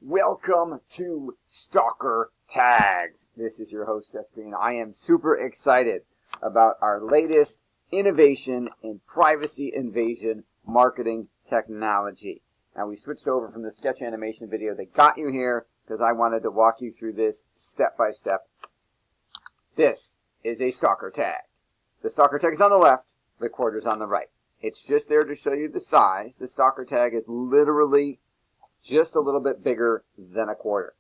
Welcome to Stalker Tags. This is your host, Seth Green. I am super excited about our latest innovation in privacy invasion marketing technology. Now, we switched over from the sketch animation video that got you here because I wanted to walk you through this step by step. This is a stalker tag. The stalker tag is on the left, the quarter is on the right. It's just there to show you the size. The stalker tag is literally just a little bit bigger than a quarter.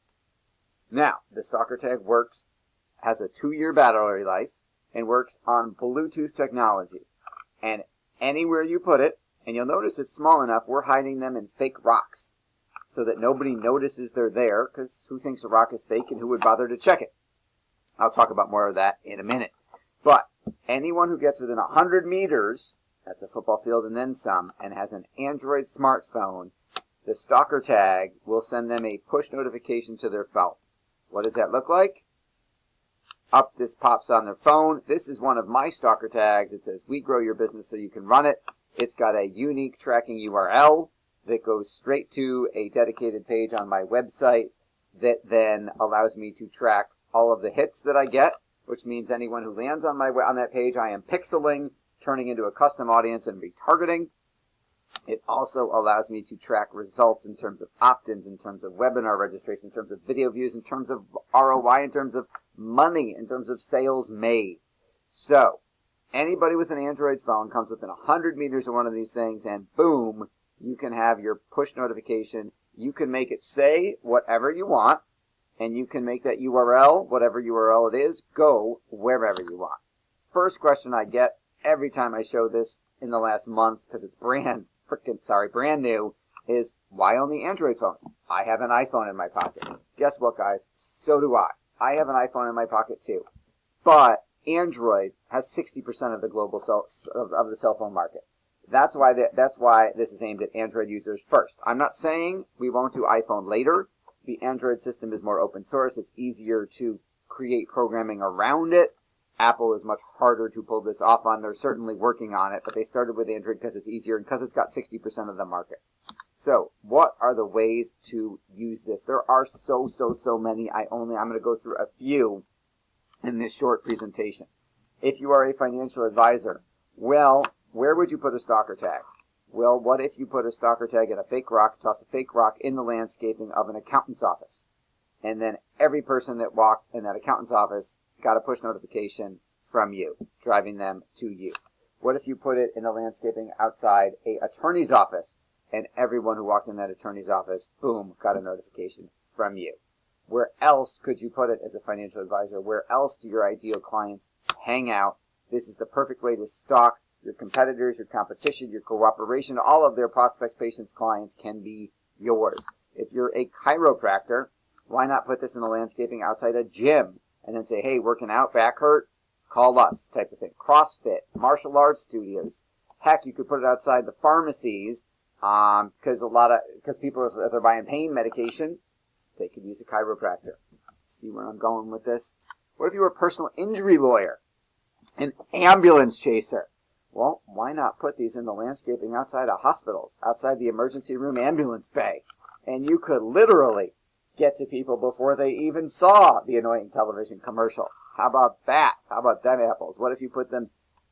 Now, the stalker tag has a 2-year battery life, and works on Bluetooth technology. And anywhere you put it, and you'll notice it's small enough, we're hiding them in fake rocks so that nobody notices they're there, because who thinks a rock is fake and who would bother to check it? I'll talk about more of that in a minute. But anyone who gets within 100 meters, that's a football field and then some, and has an Android smartphone, the stalker tag will send them a push notification to their phone. What does that look like? Up this pops on their phone. This is one of my stalker tags. It says, "We grow your business so you can run it." It's got a unique tracking URL that goes straight to a dedicated page on my website that then allows me to track all of the hits that I get, which means anyone who lands on that page, I am pixeling, turning into a custom audience and retargeting. It also allows me to track results in terms of opt-ins, in terms of webinar registration, in terms of video views, in terms of ROI, in terms of money, in terms of sales made. So, anybody with an Android phone comes within 100 meters of one of these things, and boom, you can have your push notification. You can make it say whatever you want, and you can make that URL, whatever URL it is, go wherever you want. First question I get every time I show this in the last month, because it's brand new, is why only Android phones? I have an iPhone in my pocket. Guess what, guys? So do I. I have an iPhone in my pocket too. But Android has 60% of the global of the cell phone market. That's why this is aimed at Android users first. I'm not saying we won't do iPhone later. The Android system is more open source. It's easier to create programming around it. Apple is much harder to pull this off on. They're certainly working on it, but they started with Android because it's easier and because it's got 60% of the market. So, what are the ways to use this? There are so many. I'm going to go through a few in this short presentation. If you are a financial advisor, well, where would you put a stalker tag? Well, what if you put a stalker tag in a fake rock, tossed a fake rock in the landscaping of an accountant's office, and then every person that walked in that accountant's office got a push notification from you, driving them to you? What if you put it in the landscaping outside a attorney's office, and everyone who walked in that attorney's office, boom, got a notification from you? Where else could you put it as a financial advisor? Where else do your ideal clients hang out? This is the perfect way to stalk your competitors, your competition, your cooperation. All of their prospects, patients, clients can be yours. If you're a chiropractor, why not put this in the landscaping outside a gym? And then say, hey, working out, back hurt, call us, type of thing. CrossFit, martial arts studios. Heck, you could put it outside the pharmacies, because people, if they're buying pain medication, they could use a chiropractor. See where I'm going with this? What if you were a personal injury lawyer, an ambulance chaser? Well, why not put these in the landscaping outside of hospitals, outside the emergency room ambulance bay? And you could literally get to people before they even saw the annoying television commercial. How about that? How about them apples? What if you put them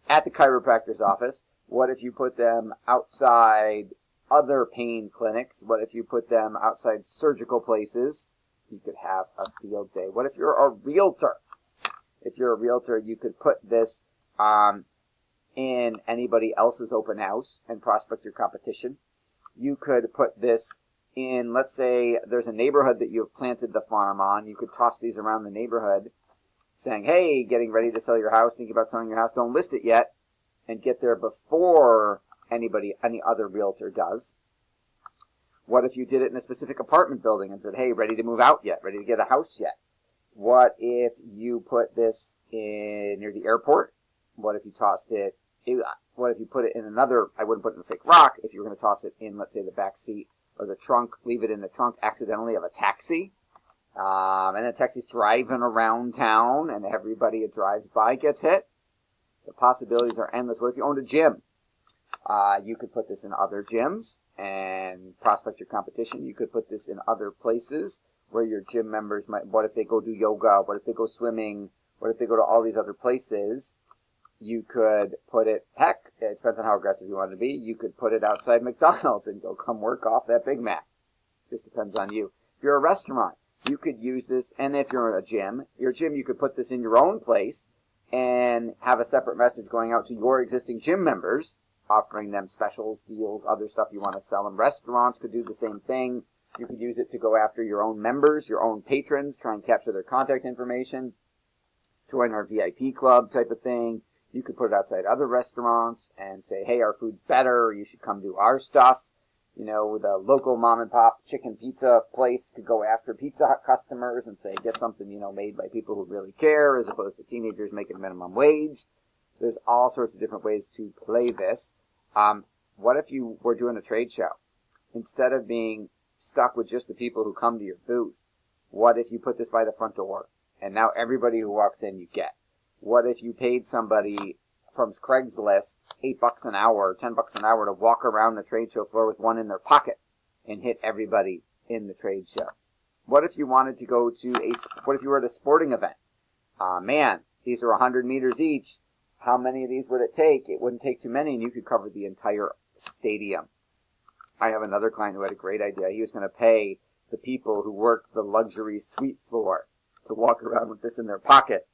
at the chiropractor's office? What if you put them outside other pain clinics? What if you put them outside surgical places? You could have a field day. What if you're a realtor? If you're a realtor, you could put this in anybody else's open house and prospect your competition. You could put this in, let's say there's a neighborhood that you have planted the farm on. You could toss these around the neighborhood saying, hey, getting ready to sell your house, thinking about selling your house, don't list it yet, and get there before any other realtor does. What if you did it in a specific apartment building and said, hey, ready to move out yet, ready to get a house yet? What if you put this near the airport? What if you tossed it, what if you put it in another, I wouldn't put it in a fake rock, if you were going to toss it in, let's say, the back seat or the trunk, leave it in the trunk accidentally of a taxi, and the taxi's driving around town and everybody it drives by gets hit. The possibilities are endless. What if you owned a gym? You could put this in other gyms and prospect your competition. You could put this in other places where your gym members might, what if they go do yoga? What if they go swimming? What if they go to all these other places? You could put it, heck, it depends on how aggressive you want to be. You could put it outside McDonald's and go come work off that Big Mac. Just depends on you. If you're a restaurant, you could use this, and if you're a gym, you could put this in your own place and have a separate message going out to your existing gym members, offering them specials, deals, other stuff you want to sell them. Restaurants could do the same thing. You could use it to go after your own members, your own patrons, try and capture their contact information, join our VIP club type of thing. You could put it outside other restaurants and say, hey, our food's better, or you should come do our stuff. You know, the local mom and pop chicken pizza place could go after Pizza Hut customers and say, get something, you know, made by people who really care, as opposed to teenagers making minimum wage. There's all sorts of different ways to play this. What if you were doing a trade show? Instead of being stuck with just the people who come to your booth, what if you put this by the front door? And now everybody who walks in, you get. What if you paid somebody from Craigslist $8 an hour, $10 an hour to walk around the trade show floor with one in their pocket and hit everybody in the trade show? What if you wanted to go to what if you were at a sporting event? Man, these are 100 meters each. How many of these would it take? It wouldn't take too many, and you could cover the entire stadium. I have another client who had a great idea. He was going to pay the people who work the luxury suite floor to walk around with this in their pocket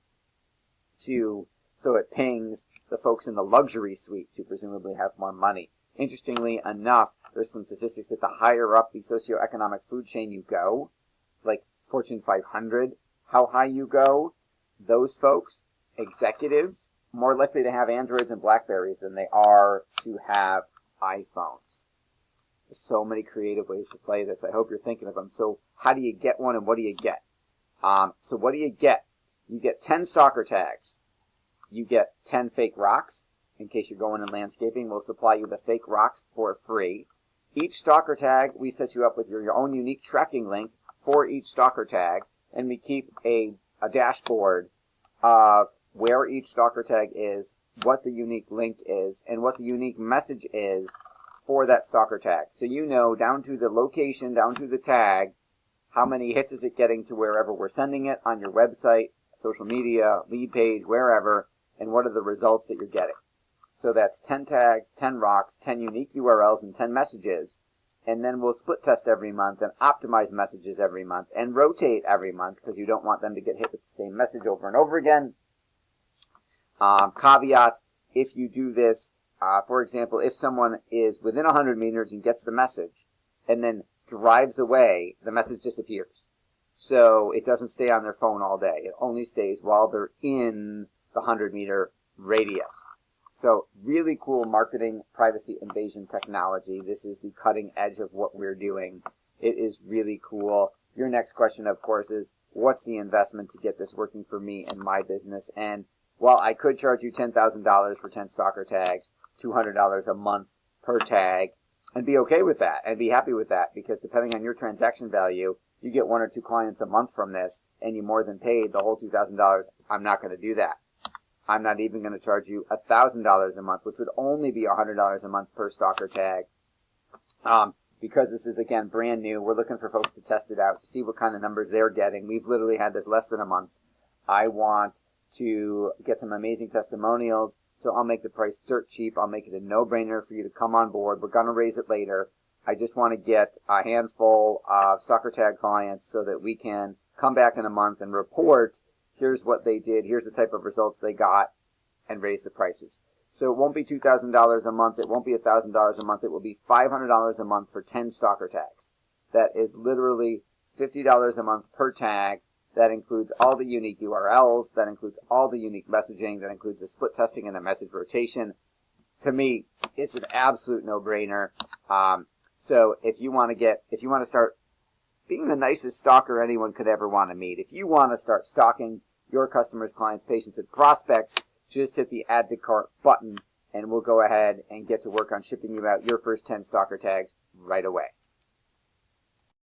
so it pings the folks in the luxury suites who presumably have more money. Interestingly enough, there's some statistics that the higher up the socioeconomic food chain you go, like Fortune 500, how high you go, those folks, executives, more likely to have Androids and Blackberries than they are to have iPhones. There's so many creative ways to play this. I hope you're thinking of them. So how do you get one, and what do you get? So what do you get? You get 10 stalker tags. You get 10 fake rocks. In case you're going in landscaping, we'll supply you the fake rocks for free. Each stalker tag, we set you up with your own unique tracking link for each stalker tag, and we keep a dashboard of where each stalker tag is, what the unique link is, and what the unique message is for that stalker tag. So you know, down to the location, down to the tag, how many hits is it getting to wherever we're sending it on your website, social media, lead page, wherever, and what are the results that you're getting. So that's 10 tags, 10 rocks, 10 unique URLs, and 10 messages. And then we'll split test every month and optimize messages every month and rotate every month because you don't want them to get hit with the same message over and over again. Caveat, if you do this, for example, if someone is within 100 meters and gets the message and then drives away, the message disappears. So it doesn't stay on their phone all day. It only stays while they're in the 100-meter radius. So really cool marketing privacy invasion technology. This is the cutting edge of what we're doing. It is really cool. Your next question, of course, is what's the investment to get this working for me and my business? And while I could charge you $10,000 for 10 stalker tags, $200 a month per tag, and be okay with that and be happy with that, because depending on your transaction value, you get 1 or 2 clients a month from this and you more than paid the whole $2,000. I'm not going to do that. I'm not even going to charge you $1,000 a month, which would only be $100 a month per stalker tag. Because this is, again, brand new, we're looking for folks to test it out to see what kind of numbers they're getting. We've literally had this less than a month. I want to get some amazing testimonials, so I'll make the price dirt cheap. I'll make it a no-brainer for you to come on board. We're going to raise it later. I just want to get a handful of stalker tag clients so that we can come back in a month and report, here's what they did, here's the type of results they got, and raise the prices. So it won't be $2,000 a month, it won't be $1,000 a month, it will be $500 a month for 10 stalker tags. That is literally $50 a month per tag. That includes all the unique URLs, that includes all the unique messaging, that includes the split testing and the message rotation. To me, it's an absolute no-brainer. So if you want to start being the nicest stalker anyone could ever want to meet, if you want to start stalking your customers, clients, patients, and prospects, just hit the add to cart button and we'll go ahead and get to work on shipping you out your first 10 stalker tags right away.